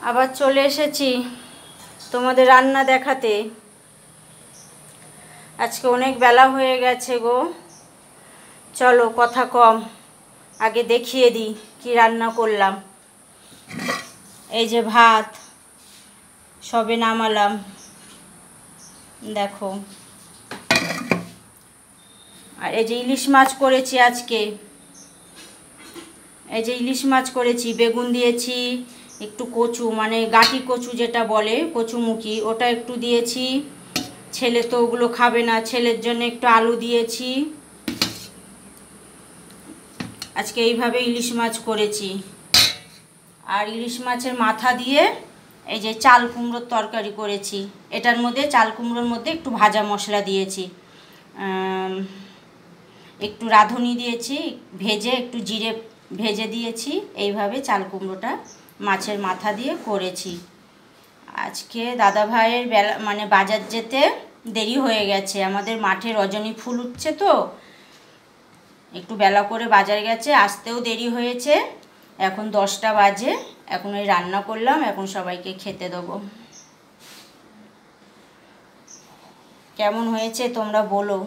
আবার চলে এসেছি তোমাদের রান্না দেখাতে। আজকে অনেক বেলা হয়ে গেছে গো, চলো কথা কম, আগে দেখিয়ে দিই কি রান্না করলাম। এই যে ভাত সবে নামালাম, দেখো। আর এই যে ইলিশ মাছ করেছি আজকে, এই যে ইলিশ মাছ করেছি, বেগুন দিয়েছি, একটু কচু মানে গাঁটি কচু যেটা বলে কচুমুখী, ওটা একটু দিয়েছি। ছেলে তো ওগুলো খাবে না, ছেলের জন্য একটু আলু দিয়েছি। আজকে এইভাবে ইলিশ মাছ করেছি। আর ইলিশ মাছের মাথা দিয়ে এই যে চাল কুমড়োর তরকারি করেছি। এটার মধ্যে চাল কুমড়োর মধ্যে একটু ভাজা মশলা দিয়েছি, একটু রাঁধুনি দিয়েছি, ভেজে একটু জিরে ভেজে দিয়েছি। এইভাবে চাল কুমড়োটা মাছের মাথা দিয়ে করেছি। আজকে দাদা ভাইয়ের বেলা মানে বাজার যেতে দেরি হয়ে গেছে, আমাদের মাঠে রজনী ফুল উঠছে তো, একটু বেলা করে বাজার গেছে, আসতেও দেরি হয়েছে। এখন 10টা বাজে, এখন ওই রান্না করলাম, এখন সবাইকে খেতে দেবো। কেমন হয়েছে তোমরা বলো।